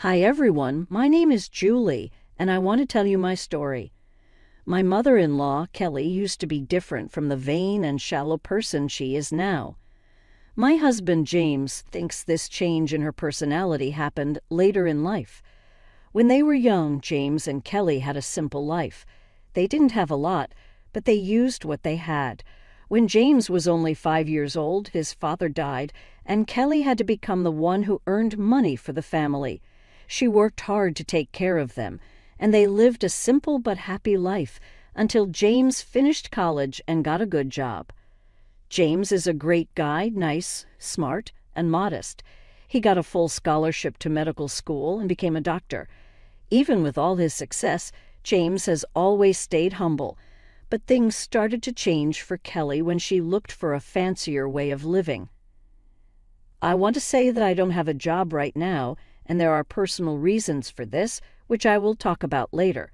Hi everyone, my name is Julie, and I want to tell you my story. My mother-in-law, Kelly, used to be different from the vain and shallow person she is now. My husband, James, thinks this change in her personality happened later in life. When they were young, James and Kelly had a simple life. They didn't have a lot, but they used what they had. When James was only 5 years old, his father died, and Kelly had to become the one who earned money for the family. She worked hard to take care of them, and they lived a simple but happy life until James finished college and got a good job. James is a great guy, nice, smart, and modest. He got a full scholarship to medical school and became a doctor. Even with all his success, James has always stayed humble. But things started to change for Kelly when she looked for a fancier way of living. I want to say that I don't have a job right now, and there are personal reasons for this, which I will talk about later.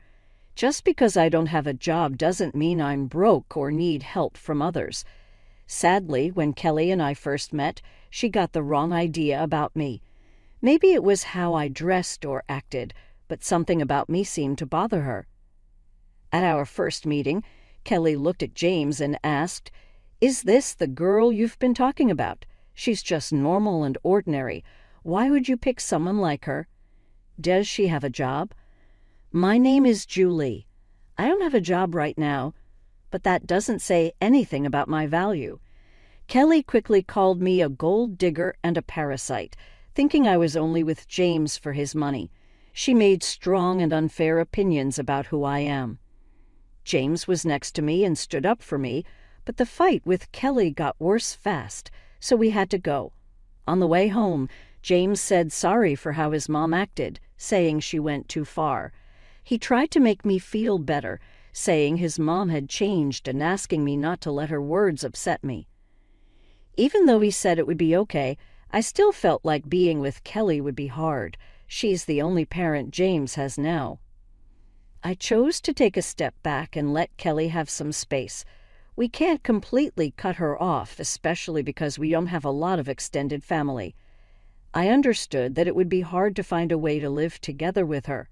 Just because I don't have a job doesn't mean I'm broke or need help from others. Sadly, when Kelly and I first met, she got the wrong idea about me. Maybe it was how I dressed or acted, but something about me seemed to bother her. At our first meeting, Kelly looked at James and asked, "Is this the girl you've been talking about? She's just normal and ordinary. Why would you pick someone like her? Does she have a job?" "My name is Julie. I don't have a job right now, but that doesn't say anything about my value." Kelly quickly called me a gold digger and a parasite, thinking I was only with James for his money. She made strong and unfair opinions about who I am. James was next to me and stood up for me, but the fight with Kelly got worse fast, so we had to go. On the way home, James said sorry for how his mom acted, saying she went too far. He tried to make me feel better, saying his mom had changed and asking me not to let her words upset me. Even though he said it would be okay, I still felt like being with Kelly would be hard. She's the only parent James has now. I chose to take a step back and let Kelly have some space. We can't completely cut her off, especially because we don't have a lot of extended family. I understood that it would be hard to find a way to live together with her.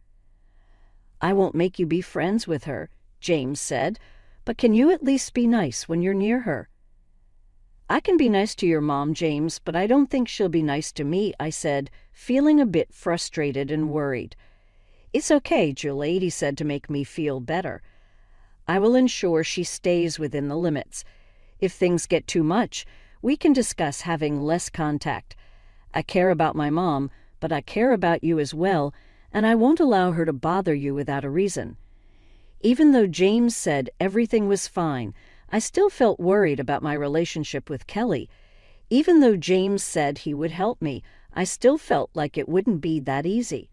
"I won't make you be friends with her," James said, "but can you at least be nice when you're near her?" "I can be nice to your mom, James, but I don't think she'll be nice to me," I said, feeling a bit frustrated and worried. "It's okay, Julie," he said to make me feel better. "I will ensure she stays within the limits. If things get too much, we can discuss having less contact. I care about my mom, but I care about you as well, and I won't allow her to bother you without a reason." Even though James said everything was fine, I still felt worried about my relationship with Kelly. Even though James said he would help me, I still felt like it wouldn't be that easy.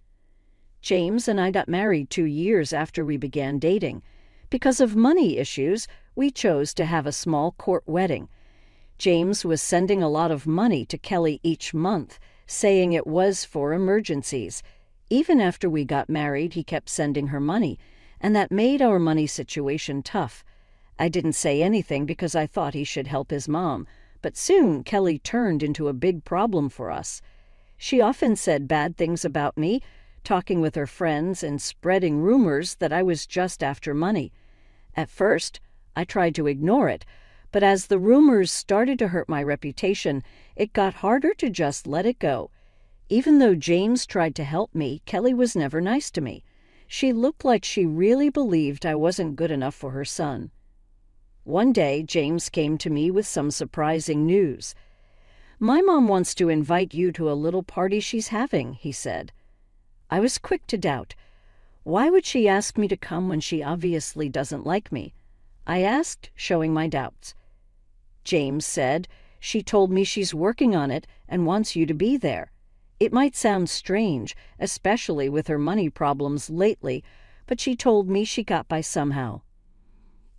James and I got married 2 years after we began dating. Because of money issues, we chose to have a small court wedding. James was sending a lot of money to Kelly each month, saying it was for emergencies. Even after we got married, he kept sending her money, and that made our money situation tough. I didn't say anything because I thought he should help his mom, but soon Kelly turned into a big problem for us. She often said bad things about me, talking with her friends and spreading rumors that I was just after money. At first, I tried to ignore it, but as the rumors started to hurt my reputation, it got harder to just let it go. Even though James tried to help me, Kelly was never nice to me. She looked like she really believed I wasn't good enough for her son. One day, James came to me with some surprising news. "My mom wants to invite you to a little party she's having," he said. I was quick to doubt. Why would she ask me to come when she obviously doesn't like me? I asked, showing my doubts. James said, "She told me she's working on it and wants you to be there." It might sound strange, especially with her money problems lately, but she told me she got by somehow.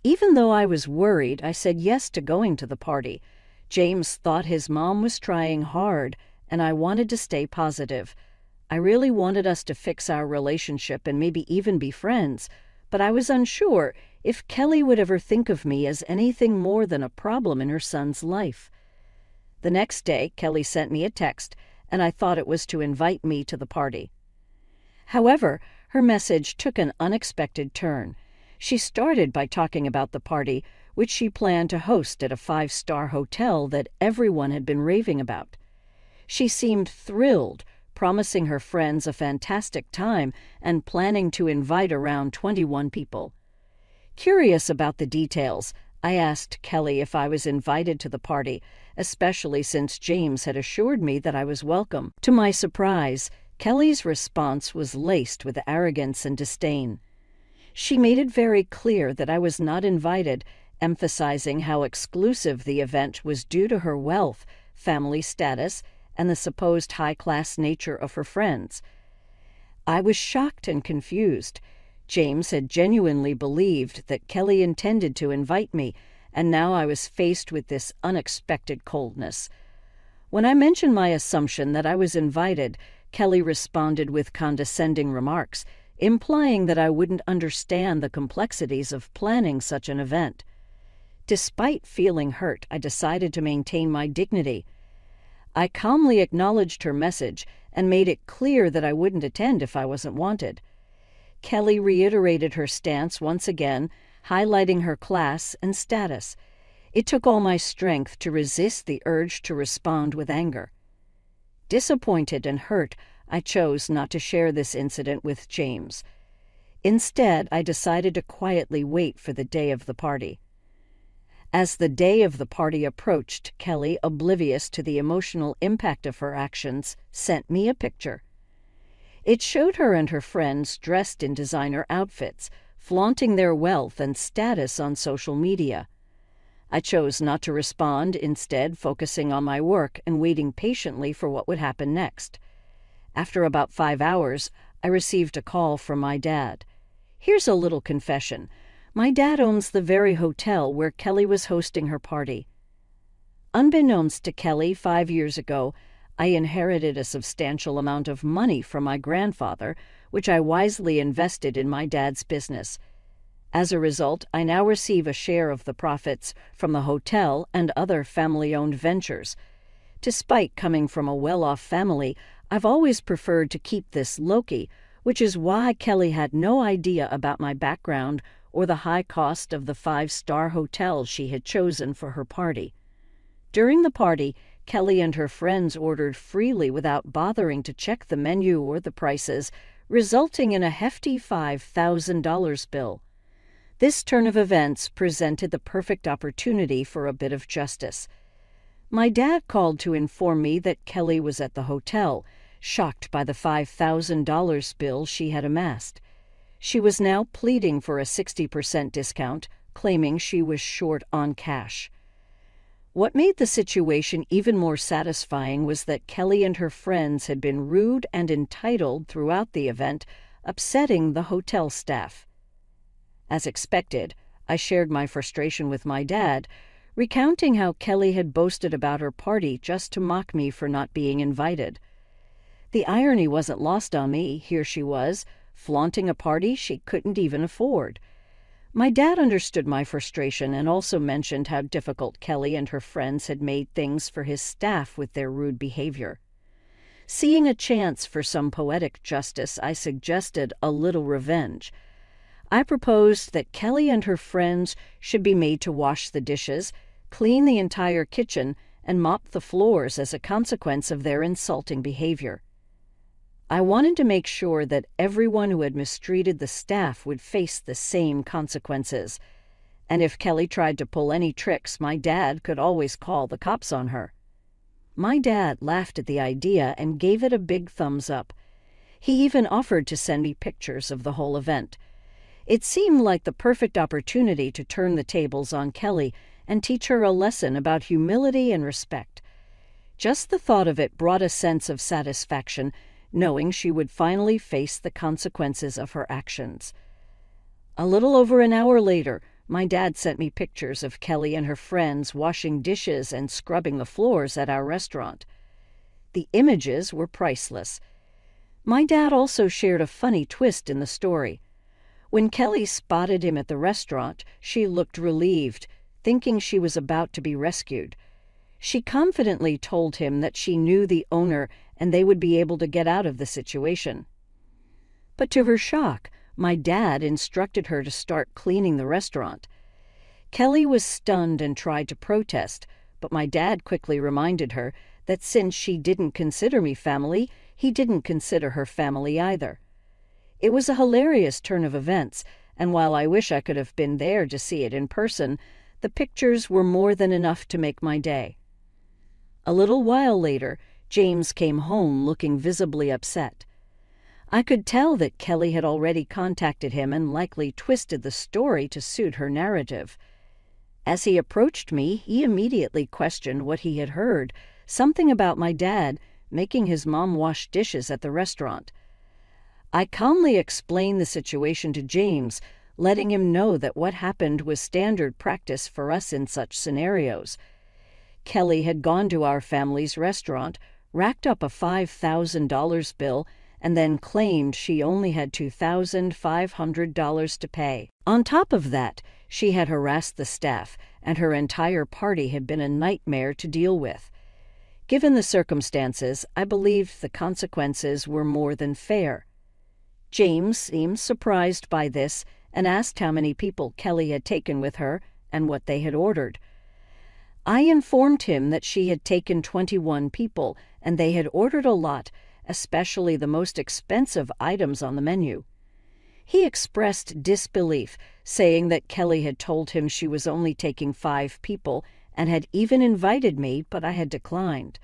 Even though I was worried, I said yes to going to the party. James thought his mom was trying hard, and I wanted to stay positive. I really wanted us to fix our relationship and maybe even be friends, but I was unsure if Kelly would ever think of me as anything more than a problem in her son's life. The next day, Kelly sent me a text, and I thought it was to invite me to the party. However, her message took an unexpected turn. She started by talking about the party, which she planned to host at a 5-star hotel that everyone had been raving about. She seemed thrilled, promising her friends a fantastic time and planning to invite around 21 people. Curious about the details, I asked Kelly if I was invited to the party, especially since James had assured me that I was welcome. To my surprise, Kelly's response was laced with arrogance and disdain. She made it very clear that I was not invited, emphasizing how exclusive the event was due to her wealth, family status, and the supposed high-class nature of her friends. I was shocked and confused. James had genuinely believed that Kelly intended to invite me, and now I was faced with this unexpected coldness. When I mentioned my assumption that I was invited, Kelly responded with condescending remarks, implying that I wouldn't understand the complexities of planning such an event. Despite feeling hurt, I decided to maintain my dignity. I calmly acknowledged her message and made it clear that I wouldn't attend if I wasn't wanted. Kelly reiterated her stance once again, highlighting her class and status. It took all my strength to resist the urge to respond with anger. Disappointed and hurt, I chose not to share this incident with James. Instead, I decided to quietly wait for the day of the party. As the day of the party approached, Kelly, oblivious to the emotional impact of her actions, sent me a picture. It showed her and her friends dressed in designer outfits, flaunting their wealth and status on social media. I chose not to respond, instead focusing on my work and waiting patiently for what would happen next. After about 5 hours, I received a call from my dad. Here's a little confession. My dad owns the very hotel where Kelly was hosting her party. Unbeknownst to Kelly, 5 years ago, I inherited a substantial amount of money from my grandfather, which I wisely invested in my dad's business. As a result, I now receive a share of the profits from the hotel and other family-owned ventures. Despite coming from a well-off family, I've always preferred to keep this low-key, which is why Kelly had no idea about my background or the high cost of the 5-star hotel she had chosen for her party. During the party, Kelly and her friends ordered freely without bothering to check the menu or the prices, resulting in a hefty $5,000 bill. This turn of events presented the perfect opportunity for a bit of justice. My dad called to inform me that Kelly was at the hotel, shocked by the $5,000 bill she had amassed. She was now pleading for a 60% discount, claiming she was short on cash. What made the situation even more satisfying was that Kelly and her friends had been rude and entitled throughout the event, upsetting the hotel staff. As expected, I shared my frustration with my dad, recounting how Kelly had boasted about her party just to mock me for not being invited. The irony wasn't lost on me. Here she was, flaunting a party she couldn't even afford. My dad understood my frustration and also mentioned how difficult Kelly and her friends had made things for his staff with their rude behavior. Seeing a chance for some poetic justice, I suggested a little revenge. I proposed that Kelly and her friends should be made to wash the dishes, clean the entire kitchen, and mop the floors as a consequence of their insulting behavior. I wanted to make sure that everyone who had mistreated the staff would face the same consequences. And if Kelly tried to pull any tricks, my dad could always call the cops on her. My dad laughed at the idea and gave it a big thumbs up. He even offered to send me pictures of the whole event. It seemed like the perfect opportunity to turn the tables on Kelly and teach her a lesson about humility and respect. Just the thought of it brought a sense of satisfaction, knowing she would finally face the consequences of her actions. A little over an hour later, my dad sent me pictures of Kelly and her friends washing dishes and scrubbing the floors at our restaurant. The images were priceless. My dad also shared a funny twist in the story. When Kelly spotted him at the restaurant, she looked relieved, thinking she was about to be rescued. She confidently told him that she knew the owner and they would be able to get out of the situation. But to her shock, my dad instructed her to start cleaning the restaurant. Kelly was stunned and tried to protest, but my dad quickly reminded her that since she didn't consider me family, he didn't consider her family either. It was a hilarious turn of events, and while I wish I could have been there to see it in person, the pictures were more than enough to make my day. A little while later, James came home looking visibly upset. I could tell that Kelly had already contacted him and likely twisted the story to suit her narrative. As he approached me, he immediately questioned what he had heard, something about my dad making his mom wash dishes at the restaurant. I calmly explained the situation to James, letting him know that what happened was standard practice for us in such scenarios. Kelly had gone to our family's restaurant, racked up a $5,000 bill, and then claimed she only had $2,500 to pay. On top of that, she had harassed the staff, and her entire party had been a nightmare to deal with. Given the circumstances, I believed the consequences were more than fair. James seemed surprised by this and asked how many people Kelly had taken with her and what they had ordered. I informed him that she had taken 21 people, and they had ordered a lot, especially the most expensive items on the menu. He expressed disbelief, saying that Kelly had told him she was only taking 5 people and had even invited me, but I had declined.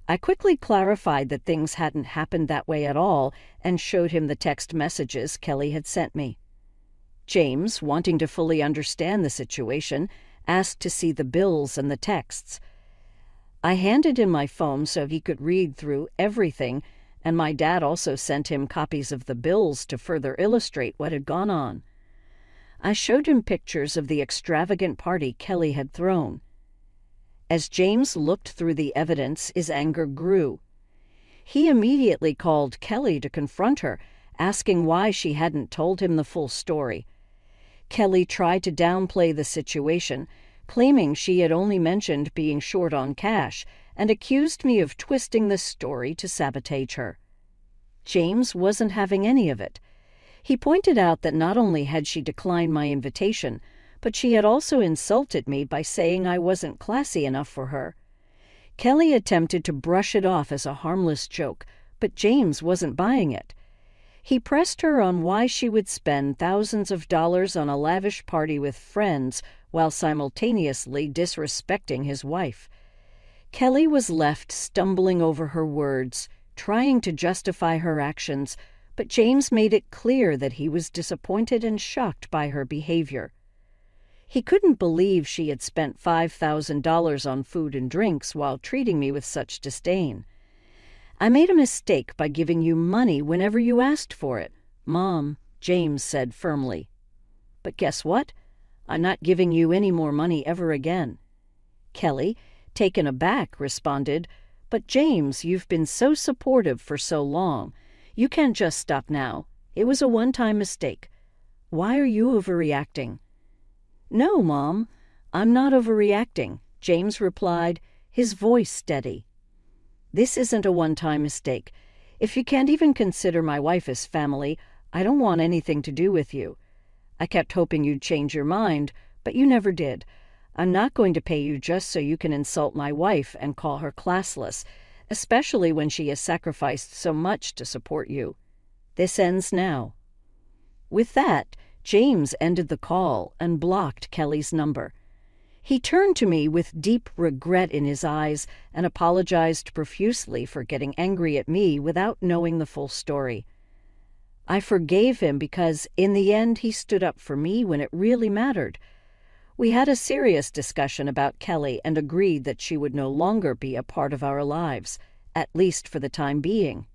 I quickly clarified that things hadn't happened that way at all and showed him the text messages Kelly had sent me. James, wanting to fully understand the situation, asked to see the bills and the texts. I handed him my phone so he could read through everything, and my dad also sent him copies of the bills to further illustrate what had gone on. I showed him pictures of the extravagant party Kelly had thrown. As James looked through the evidence, his anger grew. He immediately called Kelly to confront her, asking why she hadn't told him the full story. Kelly tried to downplay the situation, claiming she had only mentioned being short on cash, and accused me of twisting the story to sabotage her. James wasn't having any of it. He pointed out that not only had she declined my invitation, but she had also insulted me by saying I wasn't classy enough for her. Kelly attempted to brush it off as a harmless joke, but James wasn't buying it. He pressed her on why she would spend thousands of dollars on a lavish party with friends while simultaneously disrespecting his wife. Kelly was left stumbling over her words, trying to justify her actions, but James made it clear that he was disappointed and shocked by her behavior. He couldn't believe she had spent $5,000 on food and drinks while treating me with such disdain. "I made a mistake by giving you money whenever you asked for it, Mom," James said firmly. "But guess what? I'm not giving you any more money ever again." Kelly, taken aback, responded, "But James, you've been so supportive for so long. You can't just stop now. It was a one-time mistake. Why are you overreacting?" "No, Mom, I'm not overreacting," James replied, his voice steady. "This isn't a one-time mistake. If you can't even consider my wife as family, I don't want anything to do with you. I kept hoping you'd change your mind, but you never did. I'm not going to pay you just so you can insult my wife and call her classless, especially when she has sacrificed so much to support you. This ends now." With that, James ended the call and blocked Kelly's number. He turned to me with deep regret in his eyes and apologized profusely for getting angry at me without knowing the full story. I forgave him because, in the end, he stood up for me when it really mattered. We had a serious discussion about Kelly and agreed that she would no longer be a part of our lives, at least for the time being.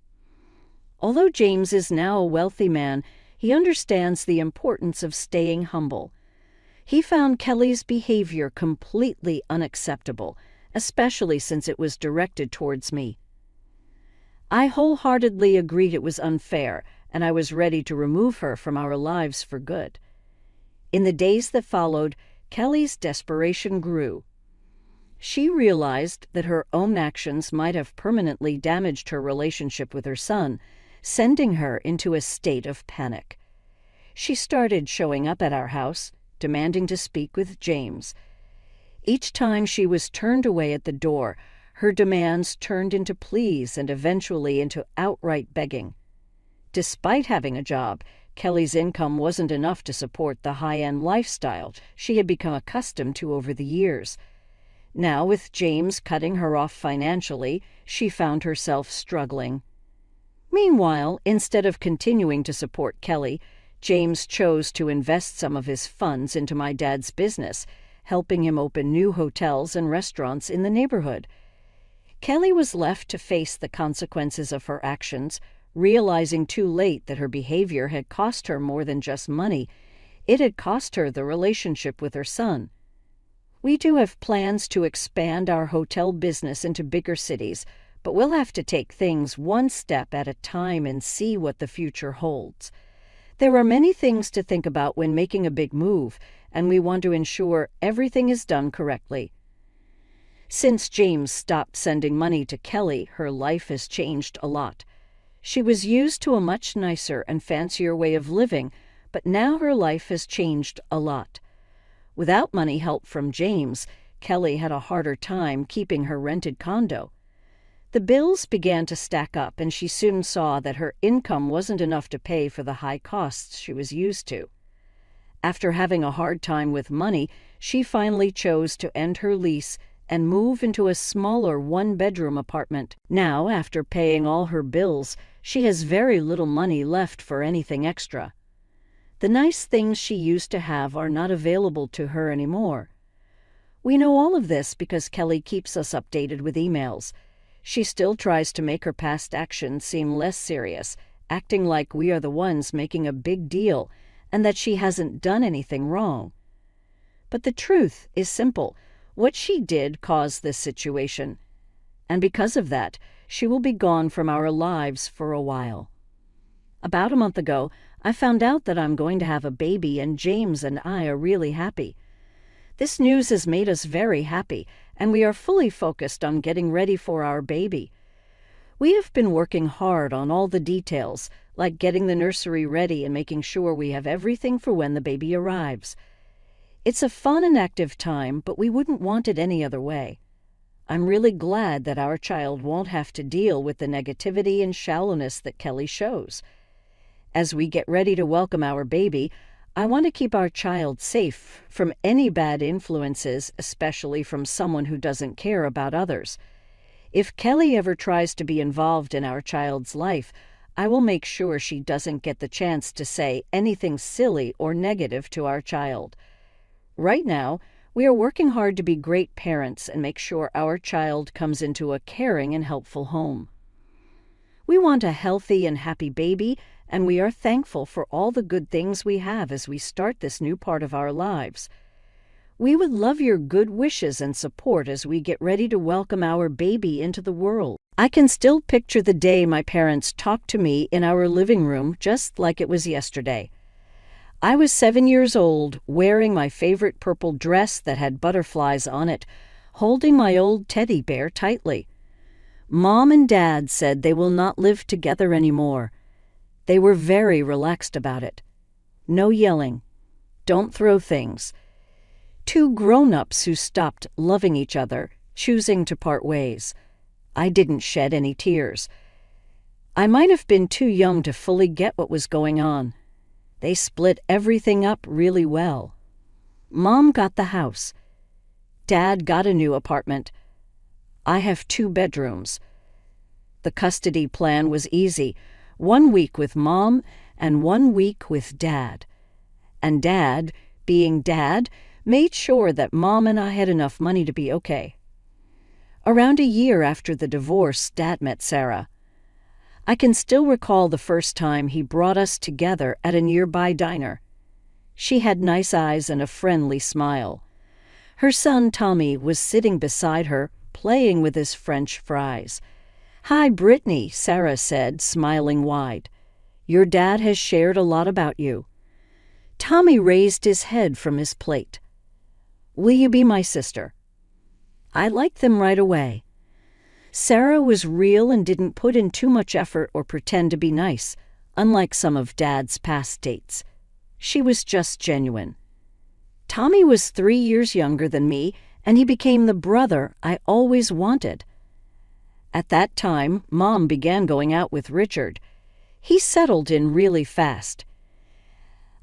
Although James is now a wealthy man, he understands the importance of staying humble. He found Kelly's behavior completely unacceptable, especially since it was directed towards me. I wholeheartedly agreed it was unfair, and I was ready to remove her from our lives for good. In the days that followed, Kelly's desperation grew. She realized that her own actions might have permanently damaged her relationship with her son, sending her into a state of panic. She started showing up at our house, demanding to speak with James. Each time she was turned away at the door, her demands turned into pleas and eventually into outright begging. Despite having a job, Kelly's income wasn't enough to support the high-end lifestyle she had become accustomed to over the years. Now, with James cutting her off financially, she found herself struggling. Meanwhile, instead of continuing to support Kelly, James chose to invest some of his funds into my dad's business, helping him open new hotels and restaurants in the neighborhood. Kelly was left to face the consequences of her actions, realizing too late that her behavior had cost her more than just money. It had cost her the relationship with her son. We do have plans to expand our hotel business into bigger cities, but we'll have to take things one step at a time and see what the future holds. There are many things to think about when making a big move, and we want to ensure everything is done correctly. Since James stopped sending money to Kelly, her life has changed a lot. She was used to a much nicer and fancier way of living, but now her life has changed a lot. Without money help from James, Kelly had a harder time keeping her rented condo. The bills began to stack up, and she soon saw that her income wasn't enough to pay for the high costs she was used to. After having a hard time with money, she finally chose to end her lease and move into a smaller one-bedroom apartment. Now, after paying all her bills, she has very little money left for anything extra. The nice things she used to have are not available to her anymore. We know all of this because Kelly keeps us updated with emails. She still tries to make her past actions seem less serious, acting like we are the ones making a big deal and that she hasn't done anything wrong. But the truth is simple. What she did caused this situation, and because of that, she will be gone from our lives for a while. About a month ago, I found out that I'm going to have a baby, and James and I are really happy. This news has made us very happy, and we are fully focused on getting ready for our baby. We have been working hard on all the details, like getting the nursery ready and making sure we have everything for when the baby arrives. It's a fun and active time, but we wouldn't want it any other way. I'm really glad that our child won't have to deal with the negativity and shallowness that Kelly shows. As we get ready to welcome our baby, I want to keep our child safe from any bad influences, especially from someone who doesn't care about others. If Kelly ever tries to be involved in our child's life, I will make sure she doesn't get the chance to say anything silly or negative to our child. Right now, we are working hard to be great parents and make sure our child comes into a caring and helpful home. We want a healthy and happy baby, and we are thankful for all the good things we have as we start this new part of our lives. We would love your good wishes and support as we get ready to welcome our baby into the world. I can still picture the day my parents talked to me in our living room just like it was yesterday. I was 7 years old, wearing my favorite purple dress that had butterflies on it, holding my old teddy bear tightly. Mom and Dad said they will not live together anymore. They were very relaxed about it. No yelling. Don't throw things. Two grown-ups who stopped loving each other, choosing to part ways. I didn't shed any tears. I might have been too young to fully get what was going on. They split everything up really well. Mom got the house. Dad got a new apartment. I have 2 bedrooms. The custody plan was easy. 1 week with Mom and 1 week with Dad. And Dad, being Dad, made sure that Mom and I had enough money to be okay. Around a year after the divorce, Dad met Sarah. I can still recall the first time he brought us together at a nearby diner. She had nice eyes and a friendly smile. Her son, Tommy, was sitting beside her, playing with his French fries. "Hi, Brittany," Sarah said, smiling wide. "Your dad has shared a lot about you." Tommy raised his head from his plate. "Will you be my sister?" I liked them right away. Sarah was real and didn't put in too much effort or pretend to be nice, unlike some of Dad's past dates. She was just genuine. Tommy was 3 years younger than me, and he became the brother I always wanted. At that time, Mom began going out with Richard. He settled in really fast.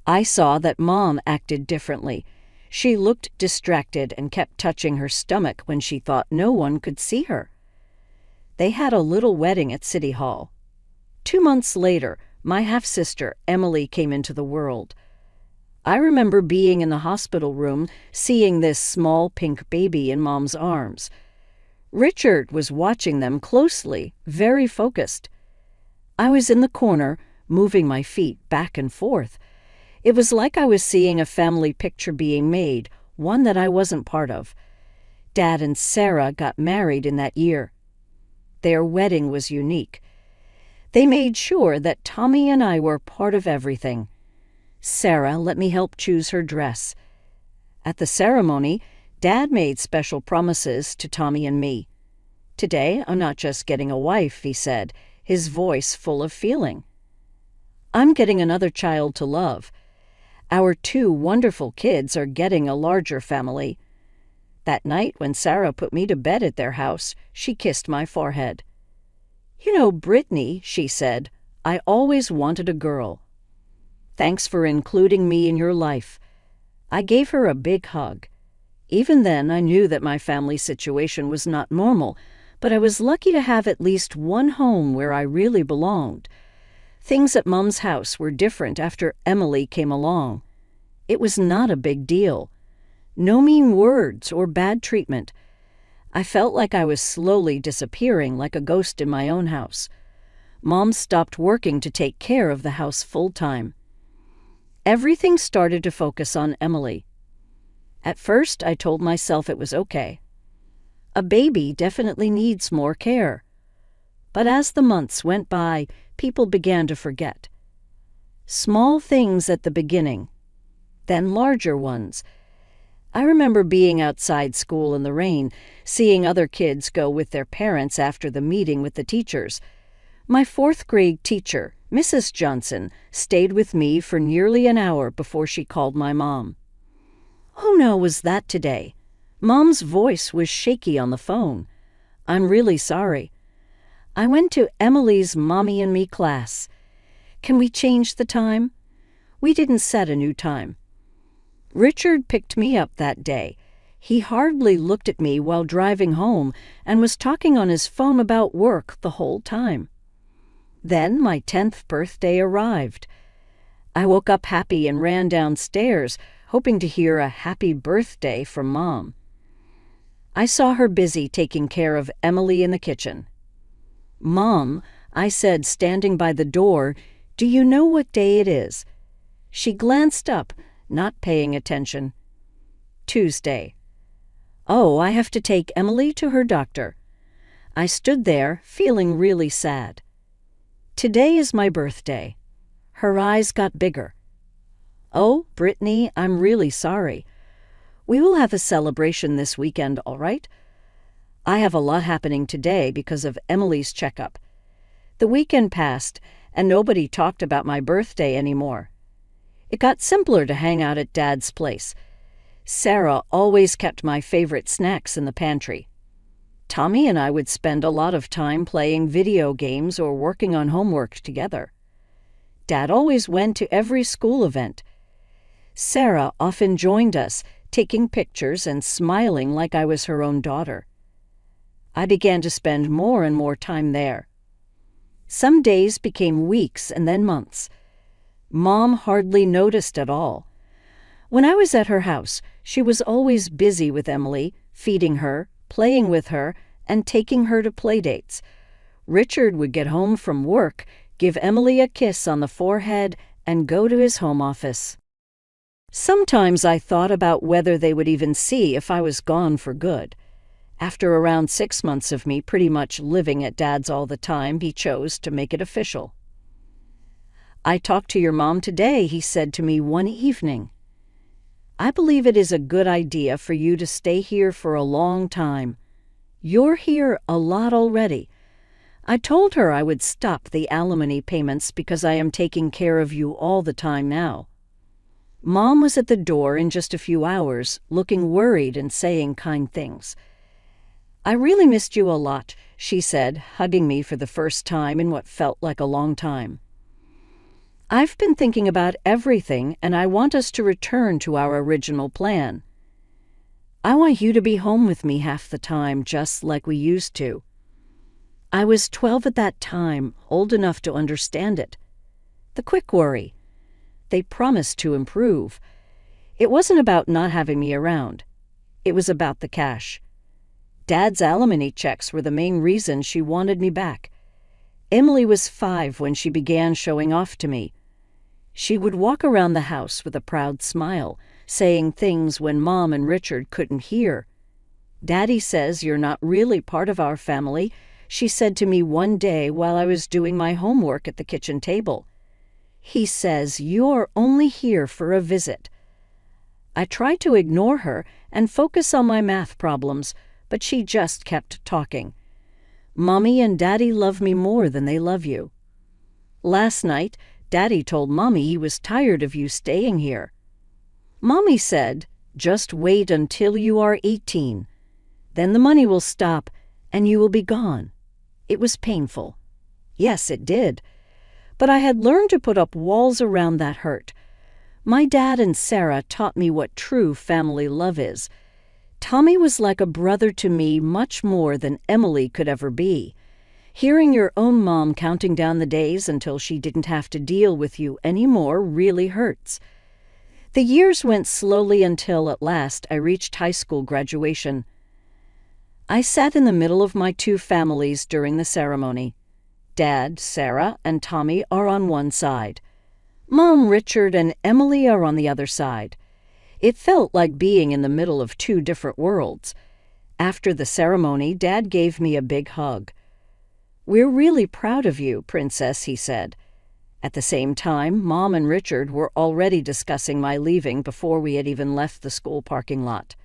I saw that Mom acted differently. She looked distracted and kept touching her stomach when she thought no one could see her. They had a little wedding at City Hall. 2 months later, my half-sister, Emily, came into the world. I remember being in the hospital room, seeing this small pink baby in Mom's arms. Richard was watching them closely, very focused. I was in the corner, moving my feet back and forth. It was like I was seeing a family picture being made, one that I wasn't part of. Dad and Sarah got married in that year. Their wedding was unique. They made sure that Tommy and I were part of everything. Sarah let me help choose her dress. At the ceremony, Dad made special promises to Tommy and me. "Today, I'm not just getting a wife," he said, his voice full of feeling. "I'm getting another child to love. Our 2 wonderful kids are getting a larger family." That night, when Sarah put me to bed at their house, she kissed my forehead. "You know, Brittany," she said, "I always wanted a girl. Thanks for including me in your life." I gave her a big hug. Even then, I knew that my family situation was not normal, but I was lucky to have at least one home where I really belonged. Things at Mom's house were different after Emily came along. It was not a big deal. No mean words or bad treatment. I felt like I was slowly disappearing like a ghost in my own house. Mom stopped working to take care of the house full-time. Everything started to focus on Emily. At first, I told myself it was okay. A baby definitely needs more care. But as the months went by, people began to forget. Small things at the beginning, then larger ones. I remember being outside school in the rain, seeing other kids go with their parents after the meeting with the teachers. My 4th grade teacher, Mrs. Johnson, stayed with me for nearly an hour before she called my mom. "Oh no, was that today?" Mom's voice was shaky on the phone. "I'm really sorry. I went to Emily's Mommy and Me class. Can we change the time?" We didn't set a new time. Richard picked me up that day. He hardly looked at me while driving home and was talking on his phone about work the whole time. Then my 10th birthday arrived. I woke up happy and ran downstairs, hoping to hear a happy birthday from Mom. I saw her busy taking care of Emily in the kitchen. "Mom," I said, standing by the door, "do you know what day it is?" She glanced up, not paying attention. "Tuesday." "Oh, I have to take Emily to her doctor." I stood there, feeling really sad. "Today is my birthday." Her eyes got bigger. "Oh, Brittany, I'm really sorry. We will have a celebration this weekend, all right? I have a lot happening today because of Emily's checkup." The weekend passed, and nobody talked about my birthday anymore. It got simpler to hang out at Dad's place. Sarah always kept my favorite snacks in the pantry. Tommy and I would spend a lot of time playing video games or working on homework together. Dad always went to every school event. Sarah often joined us, taking pictures and smiling like I was her own daughter. I began to spend more and more time there. Some days became weeks and then months. Mom hardly noticed at all. When I was at her house, she was always busy with Emily, feeding her, playing with her, and taking her to playdates. Richard would get home from work, give Emily a kiss on the forehead, and go to his home office. Sometimes I thought about whether they would even see if I was gone for good. After around 6 months of me pretty much living at Dad's all the time, he chose to make it official. "I talked to your mom today," he said to me one evening. "I believe it is a good idea for you to stay here for a long time. "You're here a lot already. I told her I would stop the alimony payments because I am taking care of you all the time now." Mom was at the door in just a few hours, looking worried and saying kind things. "I really missed you a lot," she said, hugging me for the first time in what felt like a long time. "I've been thinking about everything, and I want us to return to our original plan. I want you to be home with me half the time, just like we used to." I was 12 at that time, old enough to understand it. The quick worry. They promised to improve. It wasn't about not having me around. It was about the cash. Dad's alimony checks were the main reason she wanted me back. Emily was 5 when she began showing off to me. She would walk around the house with a proud smile, saying things when Mom and Richard couldn't hear. "Daddy says you're not really part of our family," she said to me one day while I was doing my homework at the kitchen table. "He says you're only here for a visit." I tried to ignore her and focus on my math problems, but she just kept talking. "Mommy and Daddy love me more than they love you. Last night, Daddy told Mommy he was tired of you staying here. Mommy said, 'Just wait until you are 18. Then the money will stop and you will be gone.' It was painful. Yes, it did. But I had learned to put up walls around that hurt. My dad and Sarah taught me what true family love is. Tommy was like a brother to me, much more than Emily could ever be. Hearing your own mom counting down the days until she didn't have to deal with you anymore really hurts. The years went slowly until, at last, I reached high school graduation. I sat in the middle of my 2 families during the ceremony. Dad, Sarah, and Tommy are on one side. Mom, Richard, and Emily are on the other side. It felt like being in the middle of 2 different worlds. After the ceremony, Dad gave me a big hug. "We're really proud of you, Princess," he said. At the same time, Mom and Richard were already discussing my leaving before we had even left the school parking lot.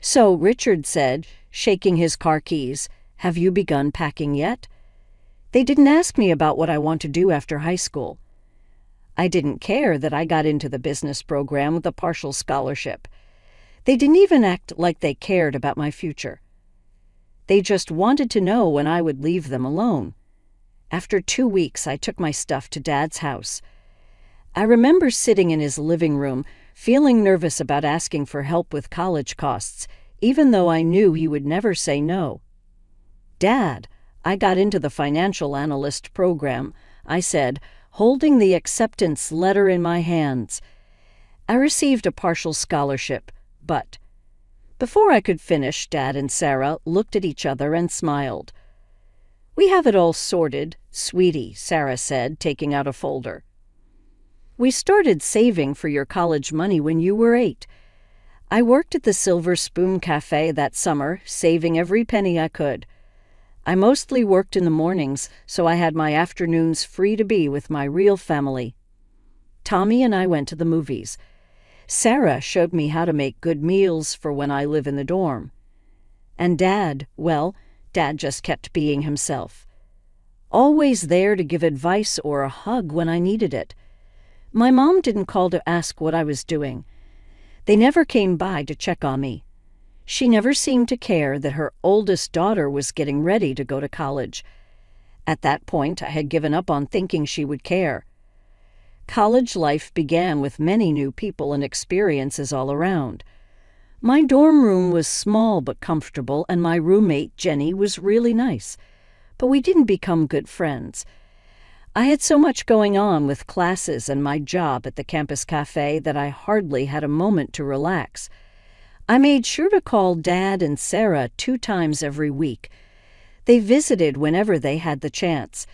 "So," Richard said, shaking his car keys, "have you begun packing yet?" They didn't ask me about what I want to do after high school. I didn't care that I got into the business program with a partial scholarship. They didn't even act like they cared about my future. They just wanted to know when I would leave them alone. After 2 weeks, I took my stuff to Dad's house. I remember sitting in his living room, feeling nervous about asking for help with college costs, even though I knew he would never say no. "Dad, I got into the financial analyst program," I said, holding the acceptance letter in my hands. I received a partial scholarship, but... Before I could finish, Dad and Sarah looked at each other and smiled. "We have it all sorted, sweetie," Sarah said, taking out a folder. "We started saving for your college money when you were 8. I worked at the Silver Spoon Cafe that summer, saving every penny I could. I mostly worked in the mornings, so I had my afternoons free to be with my real family. Tommy and I went to the movies. Sarah showed me how to make good meals for when I live in the dorm. And Dad, well, Dad just kept being himself. Always there to give advice or a hug when I needed it. My mom didn't call to ask what I was doing. They never came by to check on me. She never seemed to care that her oldest daughter was getting ready to go to college. At that point, I had given up on thinking she would care. College life began with many new people and experiences all around. My dorm room was small but comfortable, and my roommate, Jenny, was really nice. But we didn't become good friends. I had so much going on with classes and my job at the campus cafe that I hardly had a moment to relax. I made sure to call Dad and Sarah 2 times every week. They visited whenever they had the chance.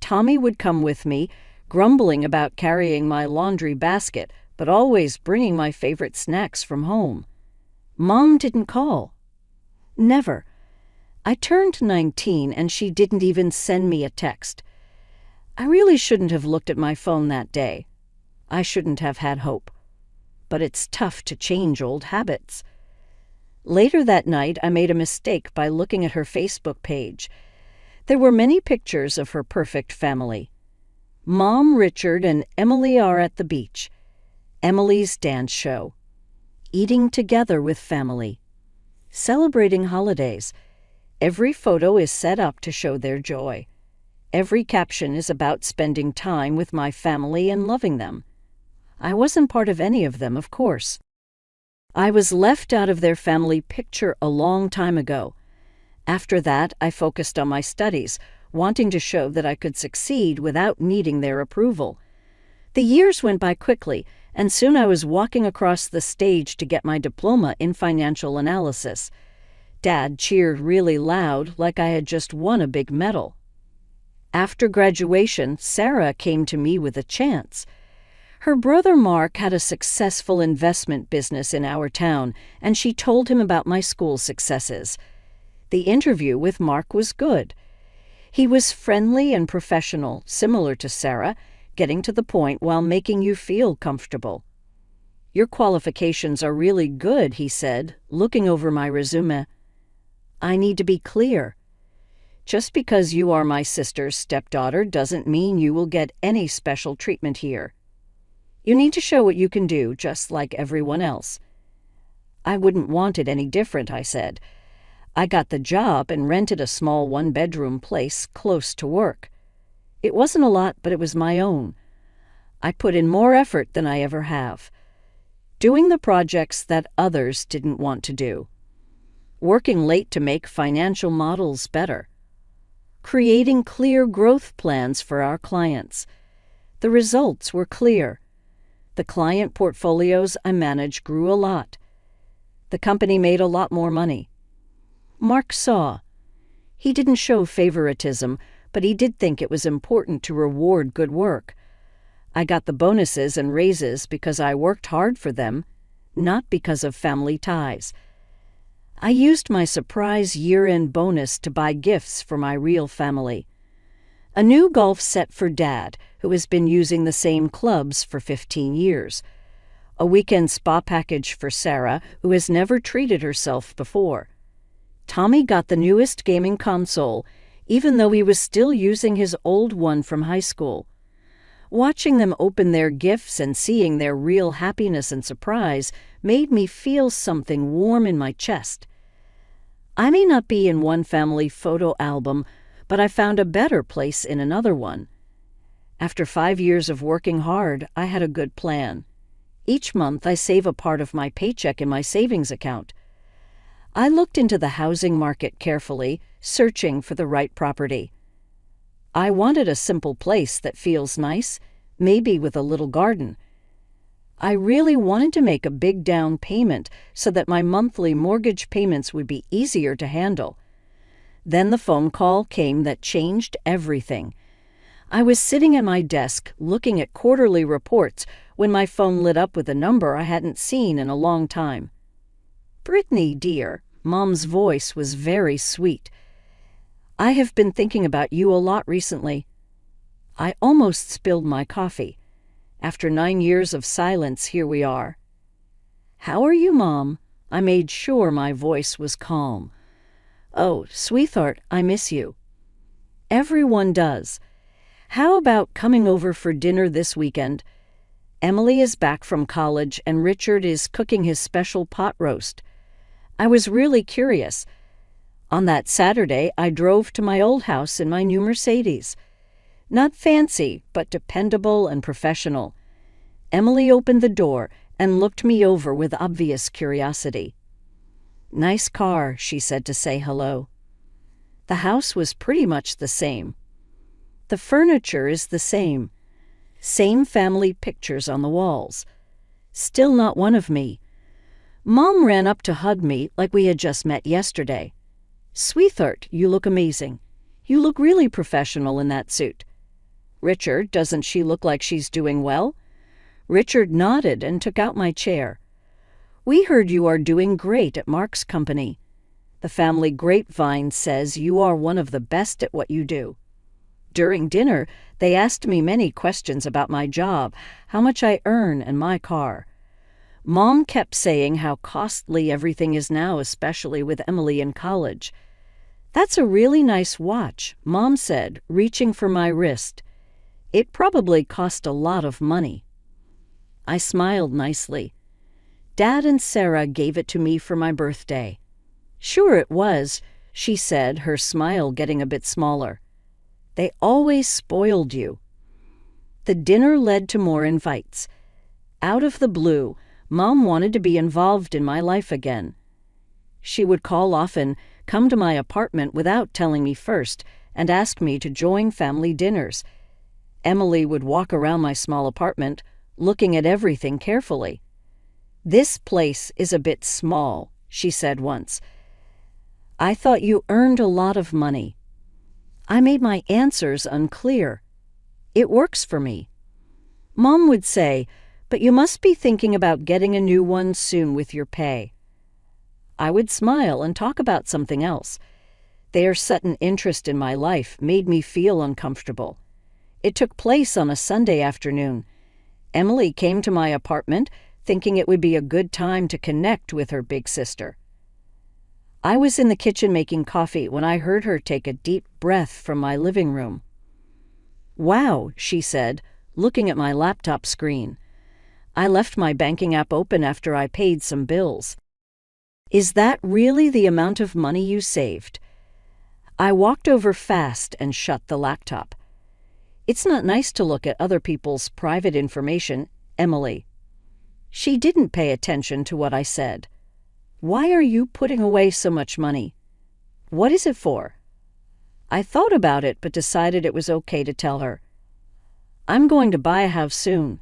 Tommy would come with me, grumbling about carrying my laundry basket, but always bringing my favorite snacks from home. Mom didn't call. Never. I turned 19 and she didn't even send me a text. I really shouldn't have looked at my phone that day. I shouldn't have had hope. But it's tough to change old habits. Later that night, I made a mistake by looking at her Facebook page. There were many pictures of her perfect family. Mom, Richard, and Emily are at the beach. Emily's dance show. Eating together with family. Celebrating holidays. Every photo is set up to show their joy. Every caption is about spending time with my family and loving them. I wasn't part of any of them, of course. I was left out of their family picture a long time ago. After that, I focused on my studies, wanting to show that I could succeed without needing their approval. The years went by quickly, and soon I was walking across the stage to get my diploma in financial analysis. Dad cheered really loud, like I had just won a big medal. After graduation, Sarah came to me with a chance. Her brother Mark had a successful investment business in our town, and she told him about my school successes. The interview with Mark was good. He was friendly and professional, similar to Sarah, getting to the point while making you feel comfortable. "Your qualifications are really good," he said, looking over my resume. "I need to be clear. Just because you are my sister's stepdaughter doesn't mean you will get any special treatment here. You need to show what you can do, just like everyone else." "I wouldn't want it any different," I said. I got the job and rented a small one-bedroom place close to work. It wasn't a lot, but it was my own. I put in more effort than I ever have. Doing the projects that others didn't want to do. Working late to make financial models better. Creating clear growth plans for our clients. The results were clear. The client portfolios I managed grew a lot. The company made a lot more money. Mark saw. He didn't show favoritism, but he did think it was important to reward good work. I got the bonuses and raises because I worked hard for them, not because of family ties. I used my surprise year-end bonus to buy gifts for my real family. A new golf set for Dad, who has been using the same clubs for 15 years. A weekend spa package for Sarah, who has never treated herself before. Tommy got the newest gaming console, even though he was still using his old one from high school. Watching them open their gifts and seeing their real happiness and surprise made me feel something warm in my chest. I may not be in one family photo album, but I found a better place in another one. After 5 years of working hard, I had a good plan. Each month I save a part of my paycheck in my savings account. I looked into the housing market carefully, searching for the right property. I wanted a simple place that feels nice, maybe with a little garden. I really wanted to make a big down payment so that my monthly mortgage payments would be easier to handle. Then the phone call came that changed everything. I was sitting at my desk looking at quarterly reports when my phone lit up with a number I hadn't seen in a long time. "Brittany, dear," Mom's voice was very sweet. "I have been thinking about you a lot recently." I almost spilled my coffee. After 9 years of silence, here we are. "How are you, Mom?" I made sure my voice was calm. "Oh, sweetheart, I miss you." "Everyone does. How about coming over for dinner this weekend? Emily is back from college and Richard is cooking his special pot roast." I was really curious. On that Saturday, I drove to my old house in my new Mercedes. Not fancy, but dependable and professional. Emily opened the door and looked me over with obvious curiosity. "Nice car," she said to say hello. The house was pretty much the same. The furniture is the same. Same family pictures on the walls. Still not one of me. Mom ran up to hug me like we had just met yesterday. "Sweetheart, you look amazing. You look really professional in that suit." "Richard, doesn't she look like she's doing well?" Richard nodded and took out my chair. "We heard you are doing great at Mark's company. The family grapevine says you are one of the best at what you do." During dinner, they asked me many questions about my job, how much I earn, and my car. Mom kept saying how costly everything is now, especially with Emily in college. "That's a really nice watch," Mom said, reaching for my wrist. "It probably cost a lot of money." I smiled nicely. "Dad and Sarah gave it to me for my birthday." "Sure it was," she said, her smile getting a bit smaller. "They always spoiled you." The dinner led to more invites. Out of the blue, Mom wanted to be involved in my life again. She would call often, come to my apartment without telling me first, and ask me to join family dinners. Emily would walk around my small apartment, looking at everything carefully. "This place is a bit small," she said once. "I thought you earned a lot of money." I made my answers unclear. "It works for me." Mom would say, "But you must be thinking about getting a new one soon with your pay." I would smile and talk about something else. Their sudden interest in my life made me feel uncomfortable. It took place on a Sunday afternoon. Emily came to my apartment, thinking it would be a good time to connect with her big sister. I was in the kitchen making coffee when I heard her take a deep breath from my living room. "Wow," she said, looking at my laptop screen. I left my banking app open after I paid some bills. "Is that really the amount of money you saved?" I walked over fast and shut the laptop. "It's not nice to look at other people's private information, Emily." She didn't pay attention to what I said. "Why are you putting away so much money? What is it for?" I thought about it but decided it was okay to tell her. "I'm going to buy a house soon.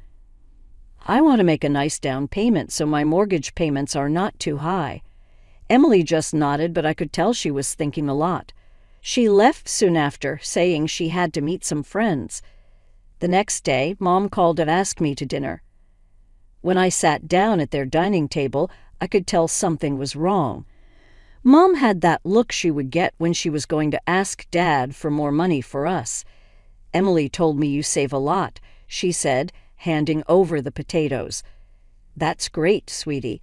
I want to make a nice down payment so my mortgage payments are not too high." Emily just nodded, but I could tell she was thinking a lot. She left soon after, saying she had to meet some friends. The next day, Mom called to ask me to dinner. When I sat down at their dining table, I could tell something was wrong. Mom had that look she would get when she was going to ask Dad for more money for us. "Emily told me you save a lot," she said, handing over the potatoes. "That's great, sweetie.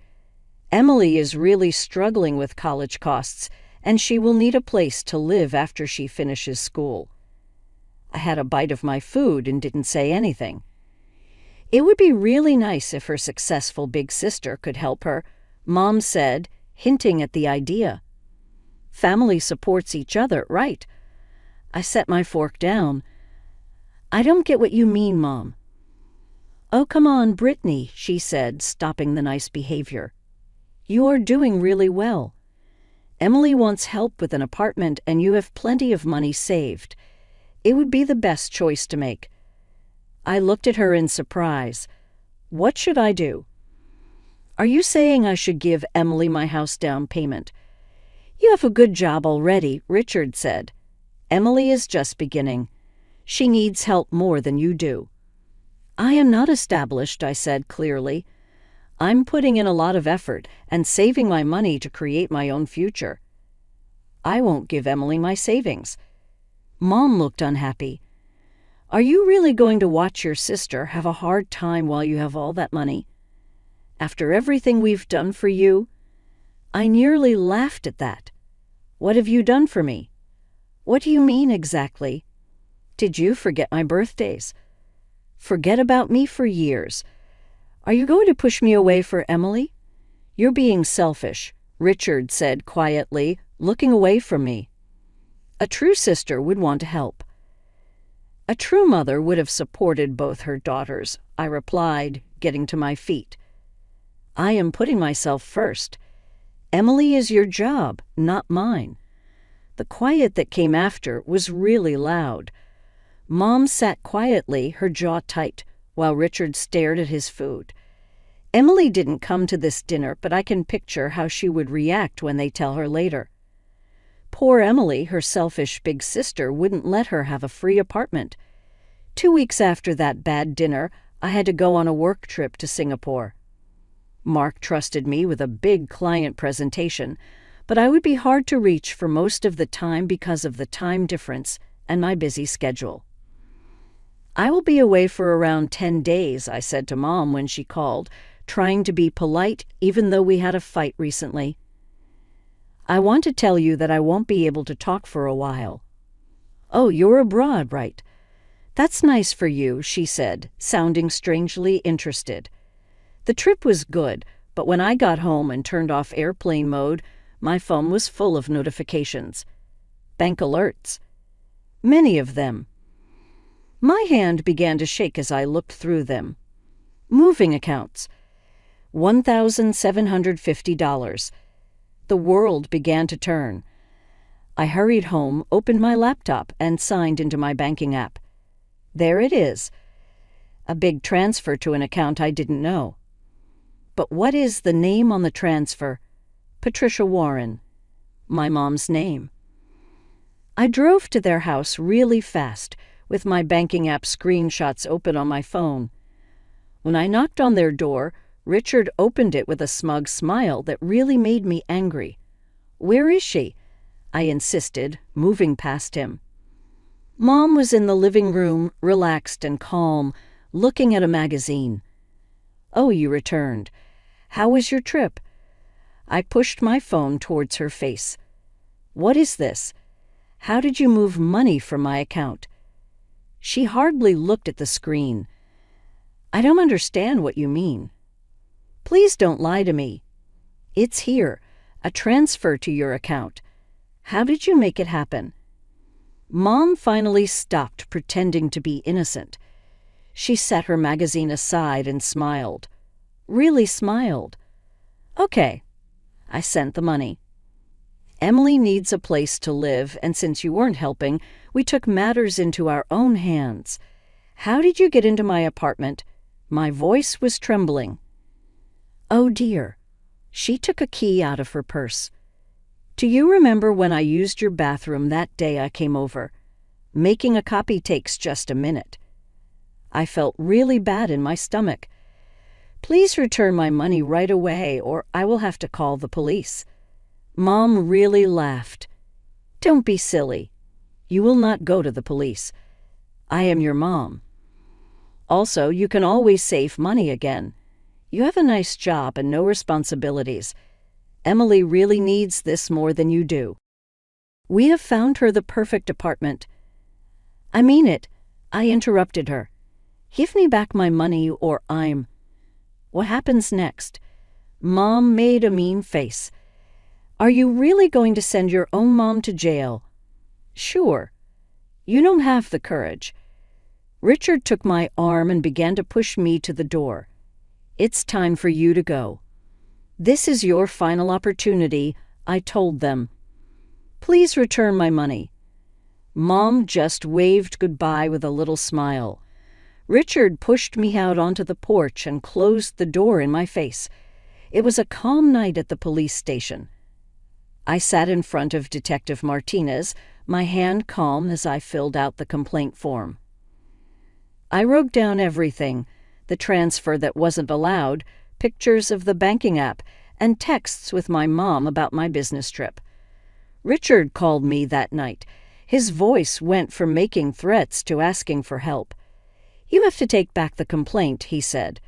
Emily is really struggling with college costs, and she will need a place to live after she finishes school." I had a bite of my food and didn't say anything. "It would be really nice if her successful big sister could help her," Mom said, hinting at the idea. "Family supports each other, right?" I set my fork down. "I don't get what you mean, Mom." "Oh, come on, Brittany," she said, stopping the nice behavior. "You are doing really well. Emily wants help with an apartment and you have plenty of money saved. It would be the best choice to make." I looked at her in surprise. "What should I do?" "Are you saying I should give Emily my house down payment?" "You have a good job already," Richard said. "Emily is just beginning. She needs help more than you do." "I am not established," I said clearly. "I'm putting in a lot of effort and saving my money to create my own future." "I won't give Emily my savings." Mom looked unhappy. "Are you really going to watch your sister have a hard time while you have all that money? After everything we've done for you?" I nearly laughed at that. "What have you done for me?" "What do you mean exactly?" "Did you forget my birthdays?" "Forget about me for years. Are you going to push me away for Emily?" "You're being selfish," Richard said quietly, looking away from me. "A true sister would want to help." "A true mother would have supported both her daughters," I replied, getting to my feet. "I am putting myself first. Emily is your job, not mine." The quiet that came after was really loud. Mom sat quietly, her jaw tight, while Richard stared at his food. Emily didn't come to this dinner, but I can picture how she would react when they tell her later. Poor Emily, her selfish big sister, wouldn't let her have a free apartment. 2 weeks after that bad dinner, I had to go on a work trip to Singapore. Mark trusted me with a big client presentation, but I would be hard to reach for most of the time because of the time difference and my busy schedule. "I will be away for around 10 days, I said to Mom when she called, trying to be polite even though we had a fight recently. I want to tell you that I won't be able to talk for a while. Oh, you're abroad, right? That's nice for you, she said, sounding strangely interested. The trip was good, but when I got home and turned off airplane mode, my phone was full of notifications. Bank alerts. Many of them. My hand began to shake as I looked through them. Moving accounts. $1,750. The world began to turn. I hurried home, opened my laptop, and signed into my banking app. There it is. A big transfer to an account I didn't know. But what is the name on the transfer? Patricia Warren. My mom's name. I drove to their house really fast, with my banking app screenshots open on my phone. When I knocked on their door, Richard opened it with a smug smile that really made me angry. "Where is she?" I insisted, moving past him. Mom was in the living room, relaxed and calm, looking at a magazine. "Oh, you returned. How was your trip?" I pushed my phone towards her face. "What is this? How did you move money from my account?" She hardly looked at the screen. "I don't understand what you mean." "Please don't lie to me." "It's here, a transfer to your account. How did you make it happen?" Mom finally stopped pretending to be innocent. She set her magazine aside and smiled. Really smiled. "Okay." I sent the money. Emily needs a place to live, and since you weren't helping, we took matters into our own hands. How did you get into my apartment? My voice was trembling. Oh dear. She took a key out of her purse. Do you remember when I used your bathroom that day I came over? Making a copy takes just a minute. I felt really bad in my stomach. Please return my money right away, or I will have to call the police. Mom really laughed. Don't be silly. You will not go to the police. I am your mom. Also, you can always save money again. You have a nice job and no responsibilities. Emily really needs this more than you do. We have found her the perfect apartment. I mean it. I interrupted her. Give me back my money or I'm... What happens next? Mom made a mean face. Are you really going to send your own mom to jail? Sure. You don't have the courage. Richard took my arm and began to push me to the door. It's time for you to go. This is your final opportunity, I told them. Please return my money. Mom just waved goodbye with a little smile. Richard pushed me out onto the porch and closed the door in my face. It was a calm night at the police station. I sat in front of Detective Martinez, my hand calm as I filled out the complaint form. I wrote down everything, the transfer that wasn't allowed, pictures of the banking app, and texts with my mom about my business trip. Richard called me that night. His voice went from making threats to asking for help. You have to take back the complaint, he said.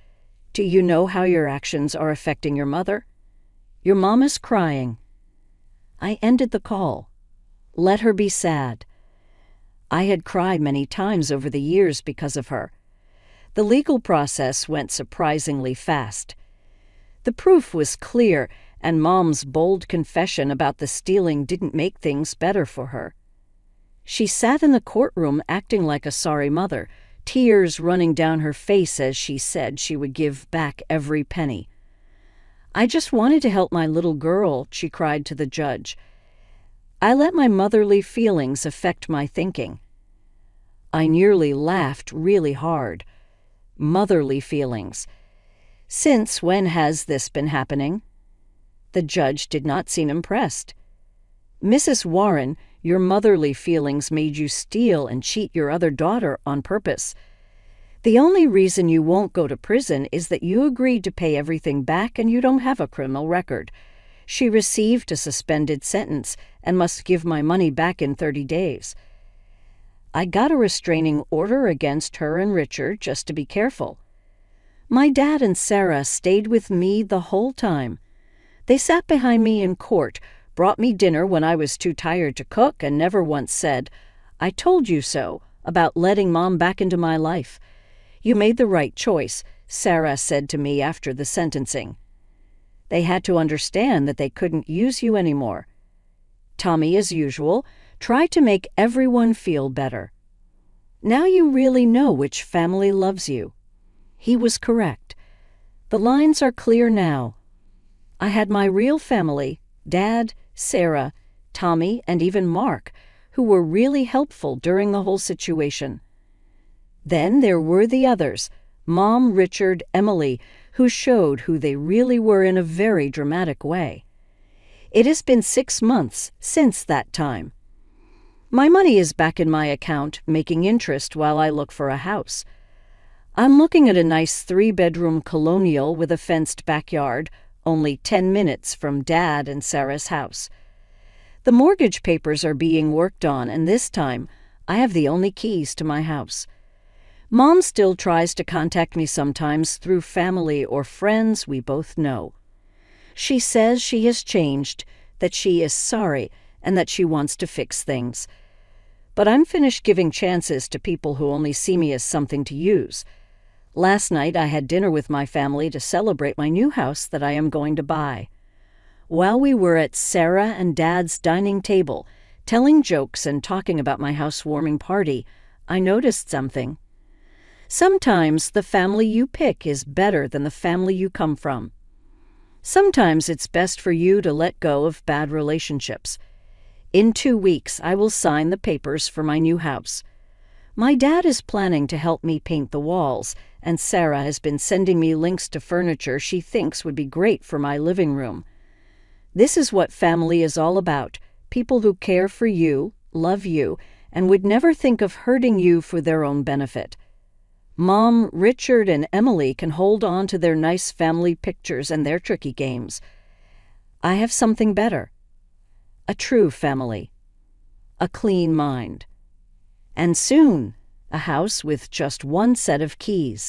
Do you know how your actions are affecting your mother? Your mom is crying. I ended the call. Let her be sad. I had cried many times over the years because of her. The legal process went surprisingly fast. The proof was clear, and Mom's bold confession about the stealing didn't make things better for her. She sat in the courtroom acting like a sorry mother, tears running down her face as she said she would give back every penny. I just wanted to help my little girl, she cried to the judge. I let my motherly feelings affect my thinking. I nearly laughed really hard. Motherly feelings. Since when has this been happening? The judge did not seem impressed. Mrs. Warren, your motherly feelings made you steal and cheat your other daughter on purpose. The only reason you won't go to prison is that you agreed to pay everything back and you don't have a criminal record. She received a suspended sentence and must give my money back in 30 days. I got a restraining order against her and Richard just to be careful. My dad and Sarah stayed with me the whole time. They sat behind me in court, brought me dinner when I was too tired to cook, and never once said, "I told you so," about letting Mom back into my life. "You made the right choice," Sarah said to me after the sentencing. They had to understand that they couldn't use you anymore. Tommy, as usual, tried to make everyone feel better. "Now you really know which family loves you." He was correct. The lines are clear now. I had my real family, Dad, Sarah, Tommy, and even Mark, who were really helpful during the whole situation. Then there were the others, Mom, Richard, Emily, who showed who they really were in a very dramatic way. It has been 6 months since that time. My money is back in my account, making interest while I look for a house. I'm looking at a nice 3-bedroom colonial with a fenced backyard, only 10 minutes from Dad and Sarah's house. The mortgage papers are being worked on, and this time I have the only keys to my house. Mom still tries to contact me sometimes through family or friends we both know. She says she has changed, that she is sorry, and that she wants to fix things. But I'm finished giving chances to people who only see me as something to use. Last night I had dinner with my family to celebrate my new house that I am going to buy. While we were at Sarah and Dad's dining table, telling jokes and talking about my housewarming party, I noticed something. Sometimes the family you pick is better than the family you come from. Sometimes it's best for you to let go of bad relationships. In 2 weeks, I will sign the papers for my new house. My dad is planning to help me paint the walls, and Sarah has been sending me links to furniture she thinks would be great for my living room. This is what family is all about, people who care for you, love you, and would never think of hurting you for their own benefit. Mom, Richard, and Emily can hold on to their nice family pictures and their tricky games. I have something better. A true family. A clean mind. And soon, a house with just one set of keys.